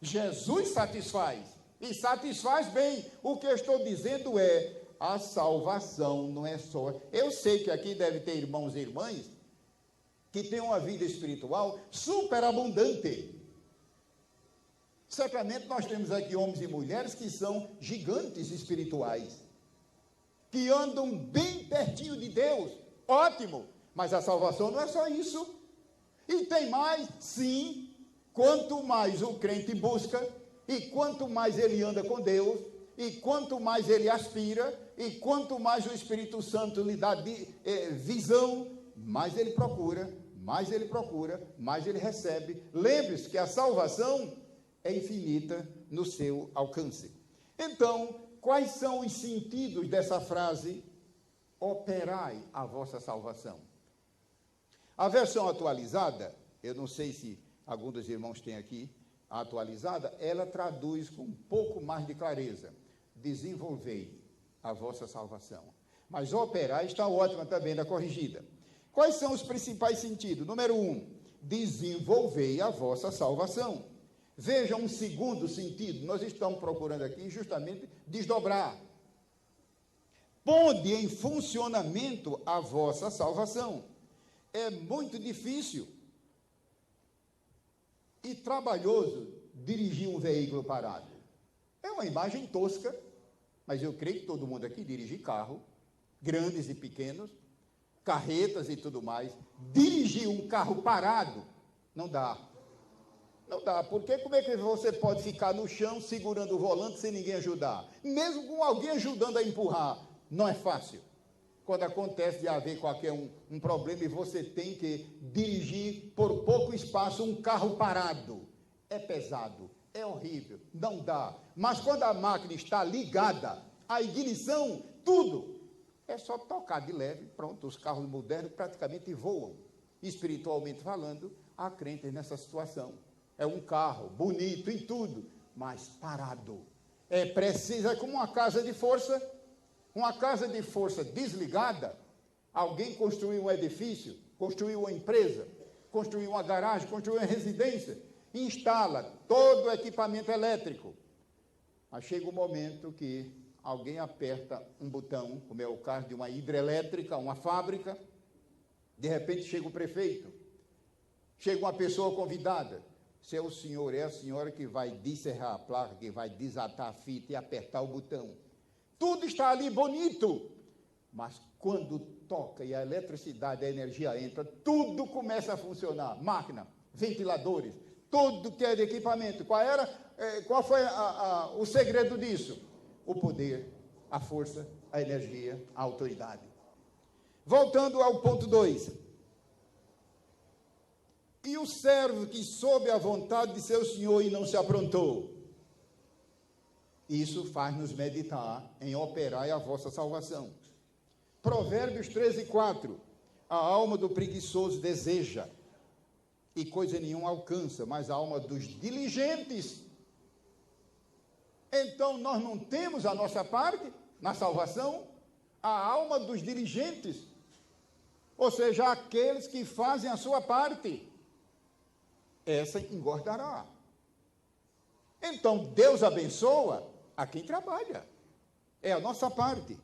Jesus satisfaz, e satisfaz bem. O que eu estou dizendo é, a salvação não é só... Eu sei que aqui deve ter irmãos e irmãs que têm uma vida espiritual superabundante. Certamente nós temos aqui homens e mulheres que são gigantes espirituais, que andam bem pertinho de Deus, ótimo, mas a salvação não é só isso. E tem mais, sim, quanto mais o crente busca, e quanto mais ele anda com Deus, e quanto mais ele aspira, e quanto mais o Espírito Santo lhe dá visão, mais ele procura, mais ele recebe. Lembre-se que a salvação é infinita no seu alcance. Então, quais são os sentidos dessa frase? Operai a vossa salvação. A versão atualizada, eu não sei se algum dos irmãos tem aqui a atualizada, ela traduz com um pouco mais de clareza. Desenvolvei a vossa salvação. Mas operai está ótima também da corrigida. Quais são os principais sentidos? Número 1, desenvolvei a vossa salvação. Veja um segundo sentido, nós estamos procurando aqui justamente desdobrar. Ponde em funcionamento a vossa salvação. É muito difícil e trabalhoso dirigir um veículo parado. É uma imagem tosca, mas eu creio que todo mundo aqui dirige carro, grandes e pequenos, carretas e tudo mais. Dirigir um carro parado, não dá. Não dá, porque como é que você pode ficar no chão segurando o volante sem ninguém ajudar? Mesmo com alguém ajudando a empurrar, não é fácil. Quando acontece de haver qualquer um problema e você tem que dirigir por pouco espaço um carro parado, é pesado, é horrível, não dá. Mas quando a máquina está ligada, a ignição, tudo, é só tocar de leve, pronto, os carros modernos praticamente voam. Espiritualmente falando, há crentes nessa situação. É um carro bonito em tudo, mas parado. É preciso, é como uma casa de força. Uma casa de força desligada, alguém construiu um edifício, construiu uma empresa, construiu uma garagem, construiu uma residência, instala todo o equipamento elétrico. Mas chega um momento que alguém aperta um botão, como é o caso de uma hidrelétrica, uma fábrica, de repente chega o prefeito, chega uma pessoa convidada, se é o senhor, é a senhora que vai descerrar a placa, que vai desatar a fita e apertar o botão. Tudo está ali bonito, mas quando toca e a eletricidade, a energia entra, tudo começa a funcionar. Máquina, ventiladores, tudo que é de equipamento. Qual foi o segredo disso? O poder, a força, a energia, a autoridade. Voltando ao ponto 2. E o servo que soube a vontade de seu senhor e não se aprontou? Isso faz-nos meditar em operar a vossa salvação. Provérbios 13:4. A alma do preguiçoso deseja, e coisa nenhuma alcança, mas a alma dos diligentes. Então, nós não temos a nossa parte na salvação, a alma dos diligentes, ou seja, aqueles que fazem a sua parte. Essa engordará. Então, Deus abençoa a quem trabalha. É a nossa parte.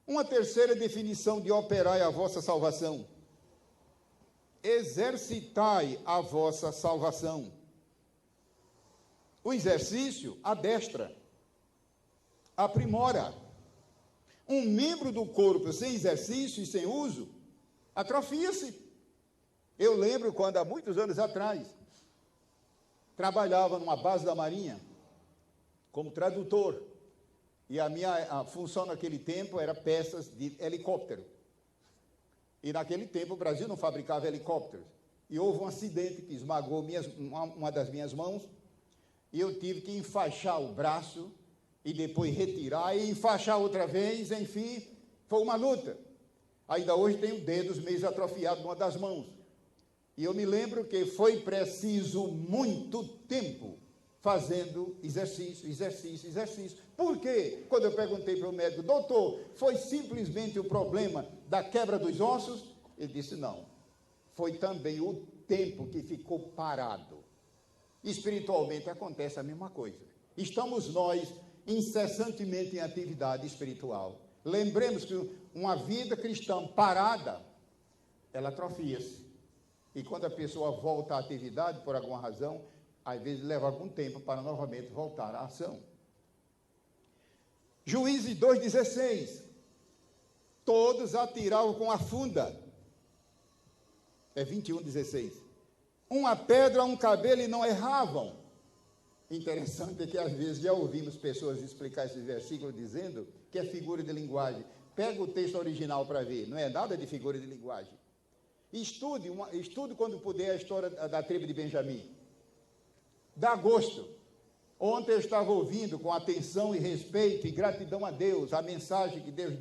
Uma terceira definição de operai a vossa salvação. Exercitai a vossa salvação. O exercício adestra, aprimora. Um membro do corpo sem exercício e sem uso, atrofia-se. Eu lembro quando, há muitos anos atrás, trabalhava numa base da Marinha, como tradutor, e a minha função naquele tempo era peças de helicóptero, e naquele tempo o Brasil não fabricava helicópteros, e houve um acidente que esmagou uma das minhas mãos, e eu tive que enfaixar o braço, e depois retirar, e enfaixar outra vez, enfim, foi uma luta, Ainda hoje tenho dedos meio atrofiados numa das mãos. E eu me lembro que foi preciso muito tempo fazendo exercício. Por quê? Quando eu perguntei para o médico, doutor, foi simplesmente o problema da quebra dos ossos? Ele disse, não. Foi também o tempo que ficou parado. Espiritualmente acontece a mesma coisa. Estamos nós incessantemente em atividade espiritual. Lembremos que uma vida cristã parada, ela atrofia-se. E quando a pessoa volta à atividade, por alguma razão, às vezes leva algum tempo para novamente voltar à ação. Juízes 2,16. Todos atiravam com a funda. É 21,16. Uma pedra, um cabelo e não erravam. Interessante que às vezes já ouvimos pessoas explicar esse versículo dizendo que é figura de linguagem. Pega o texto original para ver, não é nada de figura de linguagem. Estude quando puder a história da tribo de Benjamim. Dá gosto. Ontem eu estava ouvindo com atenção e respeito e gratidão a Deus, a mensagem que Deus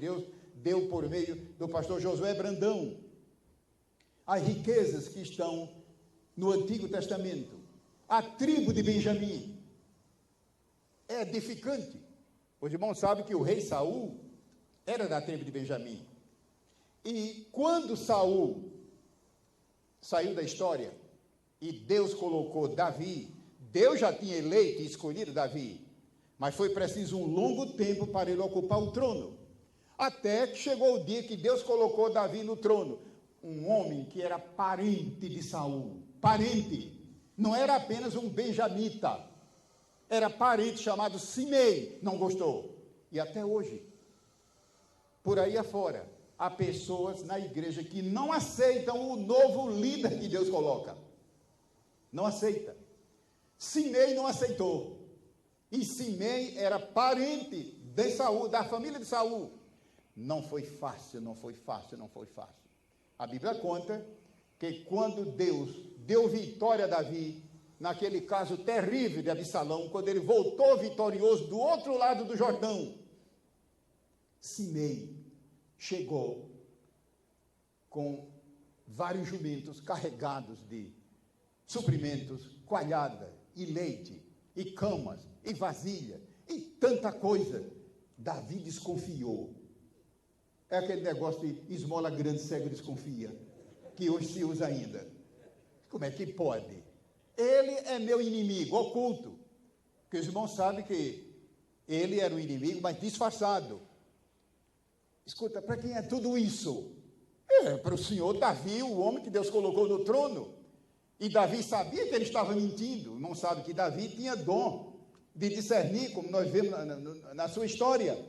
deu por meio do pastor Josué Brandão. As riquezas que estão no Antigo Testamento. A tribo de Benjamim é edificante. Os irmãos sabem que o rei Saul era da tribo de Benjamim. E quando Saul saiu da história e Deus colocou Davi, Deus já tinha eleito e escolhido Davi, mas foi preciso um longo tempo para ele ocupar o trono, até que chegou o dia que Deus colocou Davi no trono, um homem que era parente de Saul, parente, não era apenas um benjamita, era parente chamado Simei, não gostou, e até hoje, por aí afora, há pessoas na igreja que não aceitam o novo líder que Deus coloca. Não aceita. Simei não aceitou. E Simei era parente de Saul, da família de Saul. Não foi fácil. A Bíblia conta que quando Deus deu vitória a Davi, naquele caso terrível de Absalão, quando ele voltou vitorioso do outro lado do Jordão, Simei chegou com vários jumentos carregados de suprimentos, coalhada, e leite, e camas, e vasilha, e tanta coisa. Davi desconfiou. É aquele negócio de esmola grande, cego desconfia, que hoje se usa ainda. Como é que pode? Ele é meu inimigo, oculto. Porque os irmãos sabem que ele era o inimigo, mas disfarçado. Escuta, para quem é tudo isso? É para o senhor Davi, o homem que Deus colocou no trono. E Davi sabia que ele estava mentindo. Não sabe que Davi tinha dom de discernir, como nós vemos na sua história.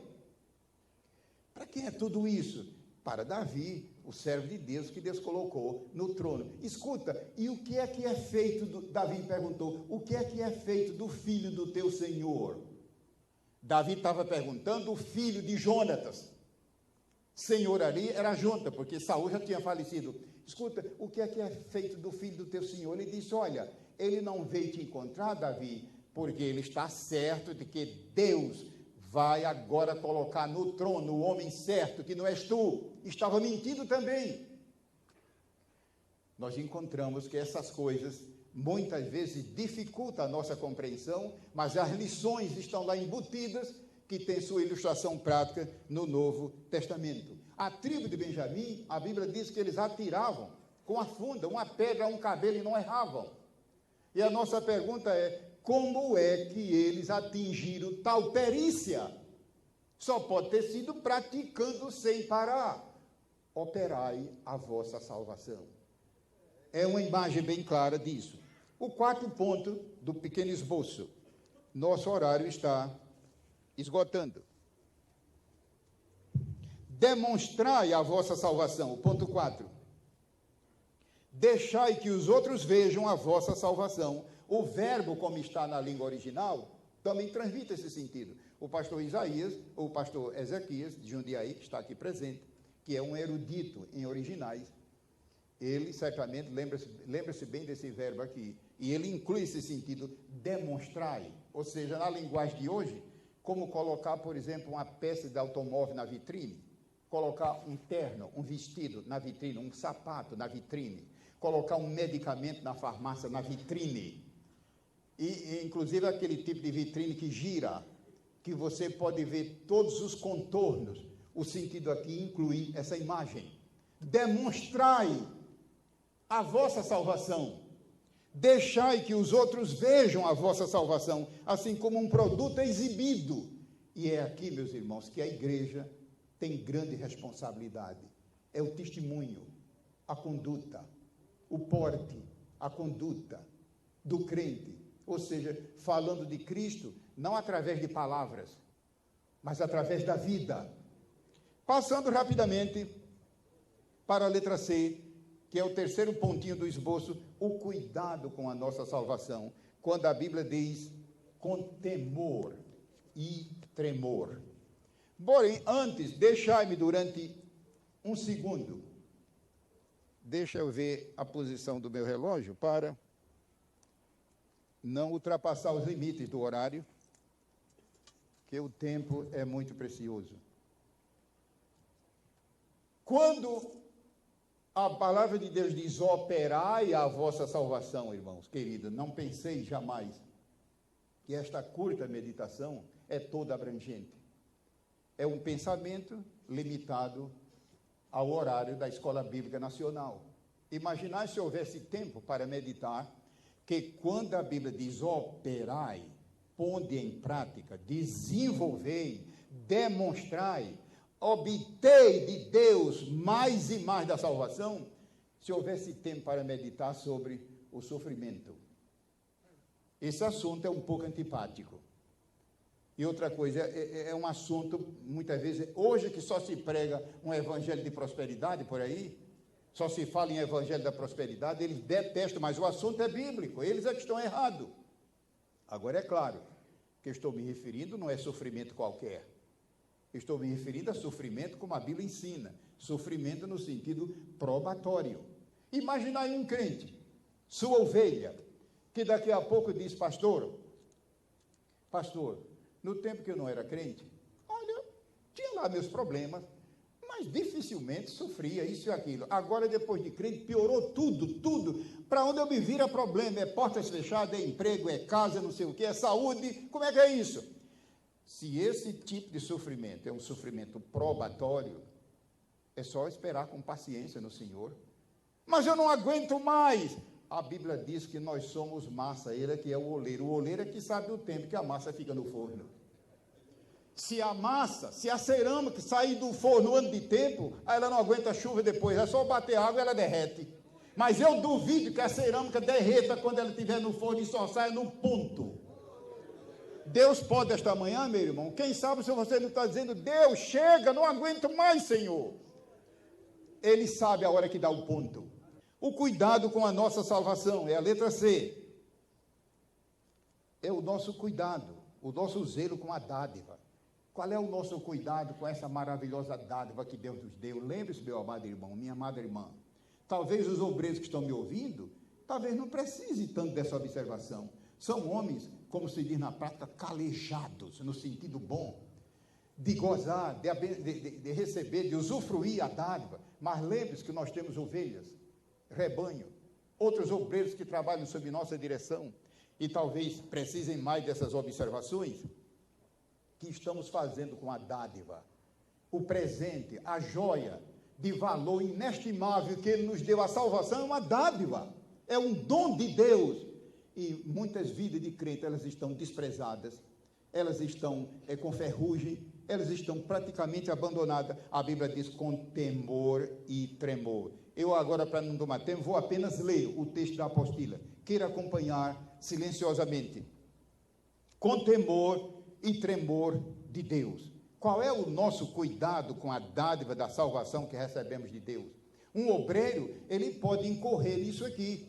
Para quem é tudo isso? Para Davi, o servo de Deus que Deus colocou no trono. Escuta, e o que é feito, Davi perguntou, o que é feito do filho do teu senhor? Davi estava perguntando o filho de Jonatas. Senhor ali era Jonta, porque Saul já tinha falecido. Escuta, o que é feito do filho do teu senhor? Ele disse, olha, ele não veio te encontrar, Davi, porque ele está certo de que Deus vai agora colocar no trono o homem certo, que não és tu. Estava mentindo também. Nós encontramos que essas coisas muitas vezes dificultam a nossa compreensão, mas as lições estão lá embutidas, que tem sua ilustração prática no Novo Testamento. A tribo de Benjamim, a Bíblia diz que eles atiravam com a funda, uma pedra, um cabelo e não erravam. E a nossa pergunta é, como é que eles atingiram tal perícia? Só pode ter sido praticando sem parar. Operai a vossa salvação. É uma imagem bem clara disso. O quarto ponto do pequeno esboço. Nosso horário está esgotando. Demonstrai a vossa salvação. O ponto 4. Deixai que os outros vejam a vossa salvação. O verbo, como está na língua original, também transmite esse sentido. O pastor Isaías, ou o pastor Ezequias, de Jundiaí, que está aqui presente, que é um erudito em originais, ele certamente lembra-se bem desse verbo aqui, e ele inclui esse sentido, demonstrai, ou seja, na linguagem de hoje, como colocar, por exemplo, uma peça de automóvel na vitrine. colocar um terno, um vestido na vitrine, um sapato na vitrine, colocar um medicamento na farmácia na vitrine, e inclusive aquele tipo de vitrine que gira, que você pode ver todos os contornos. O sentido aqui inclui essa imagem. Demonstrai a vossa salvação. Deixai que os outros vejam a vossa salvação, assim como um produto exibido. E é aqui, meus irmãos, que a igreja tem grande responsabilidade. É o testemunho, a conduta, o porte, a conduta do crente. Ou seja, falando de Cristo, não através de palavras, mas através da vida. Passando rapidamente para a letra C, que é o terceiro pontinho do esboço, o cuidado com a nossa salvação, quando a Bíblia diz com temor e tremor. Porém, antes, deixai-me durante um segundo, deixa eu ver a posição do meu relógio para não ultrapassar os limites do horário, que o tempo é muito precioso. Quando a palavra de Deus diz, operai a vossa salvação, irmãos, queridos, não pensei jamais que esta curta meditação é toda abrangente. É um pensamento limitado ao horário da Escola Bíblica Nacional. Imaginar se houvesse tempo para meditar que quando a Bíblia diz operai, ponde em prática, desenvolvei, demonstrai, obtei de Deus mais e mais da salvação, se houvesse tempo para meditar sobre o sofrimento. Esse assunto é um pouco antipático. E outra coisa, é um assunto, muitas vezes, hoje que só se prega um evangelho de prosperidade por aí, só se fala em evangelho da prosperidade, eles detestam, mas o assunto é bíblico, eles é que estão errados. Agora, é claro, que eu estou me referindo não é sofrimento qualquer. Estou me referindo a sofrimento como a Bíblia ensina, sofrimento no sentido probatório. Imagina aí um crente, sua ovelha, que daqui a pouco diz, pastor, no tempo que eu não era crente, olha, tinha lá meus problemas, mas dificilmente sofria isso e aquilo. Agora, depois de crente, piorou tudo. Para onde eu me vira problema, é portas fechadas, é emprego, é casa, não sei o quê, é saúde, como é que é isso? Se esse tipo de sofrimento é um sofrimento probatório, é só esperar com paciência no Senhor. Mas eu não aguento mais. A Bíblia diz que nós somos massa, ele é que é o oleiro é que sabe o tempo que a massa fica no forno. Se a cerâmica sair do forno ano de tempo, aí ela não aguenta chuva depois, é só bater água e ela derrete. Mas eu duvido que a cerâmica derreta quando ela estiver no forno e só saia no ponto. Deus pode esta manhã, meu irmão, quem sabe se você não está dizendo, Deus, chega, não aguento mais, Senhor. Ele sabe a hora que dá o ponto. O cuidado com a nossa salvação, é a letra C. É o nosso cuidado, o nosso zelo com a dádiva. Qual é o nosso cuidado com essa maravilhosa dádiva que Deus nos deu? Lembre-se, meu amado irmão, minha amada irmã, talvez os obreiros que estão me ouvindo, talvez não precise tanto dessa observação. São homens, como se diz na prática, calejados, no sentido bom, de gozar, de receber, de usufruir a dádiva. Mas lembre-se que nós temos ovelhas, rebanho, outros obreiros que trabalham sob nossa direção, e talvez precisem mais dessas observações que estamos fazendo com a dádiva, o presente, a joia de valor inestimável que Ele nos deu. A salvação é uma dádiva, é um dom de Deus. E muitas vidas de crente, elas estão desprezadas, elas estão com ferrugem, elas estão praticamente abandonadas. A Bíblia diz com temor e tremor. Eu agora, para não tomar tempo, vou apenas ler o texto da apostila. Queira acompanhar silenciosamente. Com temor e tremor de Deus. Qual é o nosso cuidado com a dádiva da salvação que recebemos de Deus? Um obreiro, ele pode incorrer nisso aqui.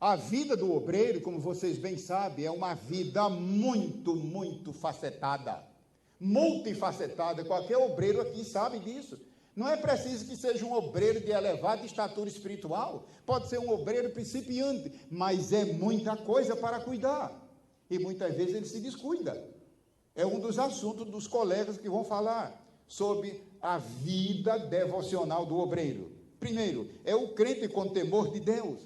A vida do obreiro, como vocês bem sabem, é uma vida muito facetada, multifacetada. Qualquer obreiro aqui sabe disso. Não é preciso que seja um obreiro de elevada estatura espiritual, pode ser um obreiro principiante, mas é muita coisa para cuidar, e muitas vezes ele se descuida. É um dos assuntos dos colegas que vão falar sobre a vida devocional do obreiro? Primeiro, é o crente com temor de Deus.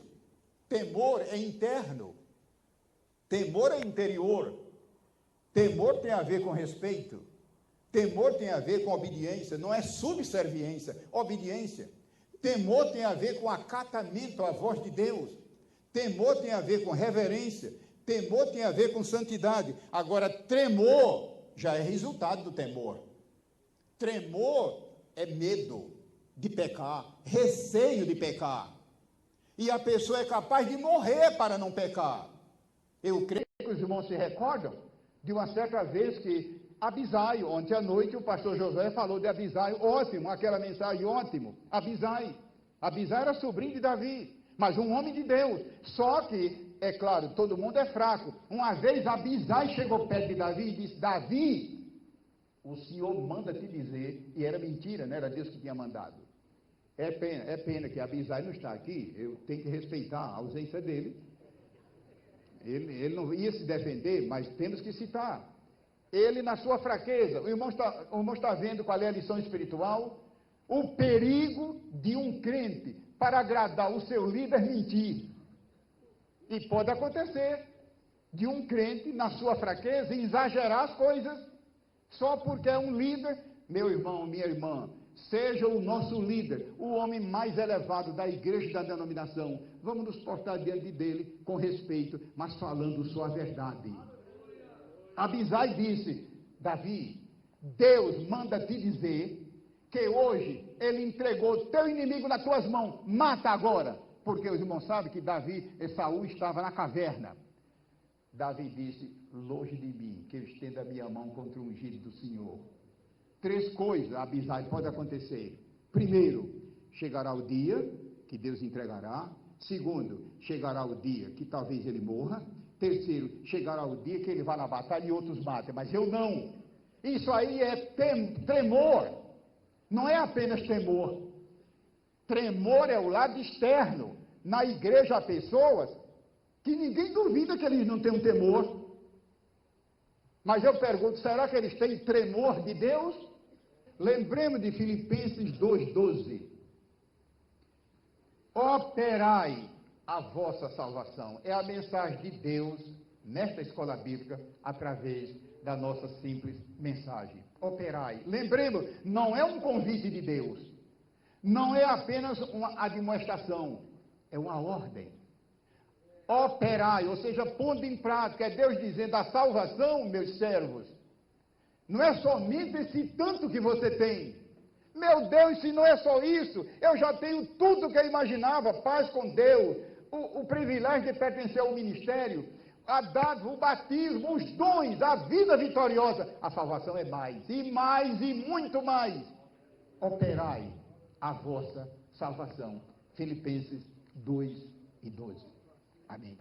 Temor é interno. Temor é interior. Temor tem a ver com respeito. Temor tem a ver com obediência. Não é subserviência, obediência. Temor tem a ver com acatamento à voz de Deus. Temor tem a ver com reverência. Temor tem a ver com santidade. Agora, tremor já é resultado do temor. Tremor é medo de pecar, receio de pecar. E a pessoa é capaz de morrer para não pecar. Eu creio que os irmãos se recordam de uma certa vez que Abisai, ontem à noite, o pastor José falou de Abisai, ótimo, aquela mensagem ótimo, Abisai. Abisai era sobrinho de Davi, mas um homem de Deus. Só que, é claro, todo mundo é fraco. Uma vez Abisai chegou perto de Davi e disse: Davi, o Senhor manda te dizer, e era mentira, não era Deus que tinha mandado. É pena que Abisai não está aqui, eu tenho que respeitar a ausência dele. Ele não ia se defender, mas temos que citar. Ele, na sua fraqueza, o irmão está vendo qual é a lição espiritual? O perigo de um crente, para agradar o seu líder, mentir. E pode acontecer de um crente, na sua fraqueza, exagerar as coisas, só porque é um líder. Meu irmão, minha irmã, seja o nosso líder, o homem mais elevado da igreja e da denominação. Vamos nos portar diante dele com respeito, mas falando só a verdade. Abisai disse: Davi, Deus manda te dizer que hoje ele entregou teu inimigo nas tuas mãos, mata agora. Porque os irmãos sabem que Davi e Saul estavam na caverna. Davi disse: longe de mim, que eu estenda a minha mão contra o ungido do Senhor. 3 coisas, Abisai, pode acontecer. Primeiro, chegará o dia que Deus entregará. Segundo, chegará o dia que talvez ele morra. Terceiro, chegará o dia que ele vá na batalha e outros matem, mas eu não. Isso aí é tremor, não é apenas temor. Tremor é o lado externo. Na igreja há pessoas que ninguém duvida que eles não têm um temor. Mas eu pergunto, será que eles têm tremor de Deus? Lembremos de Filipenses 2,12. Operai a vossa salvação. É a mensagem de Deus nesta escola bíblica através da nossa simples mensagem. Operai. Lembremos, não é um convite de Deus. Não é apenas uma admoestação. É uma ordem. Operai, ou seja, pondo em prática. É Deus dizendo: a salvação, meus servos, não é somente esse tanto que você tem. Meu Deus, se não é só isso, eu já tenho tudo que eu imaginava: paz com Deus, o privilégio de pertencer ao ministério, a dádiva, o batismo, os dons, a vida vitoriosa. A salvação é mais, e muito mais. Operai a vossa salvação. Filipenses 2:12. Amém.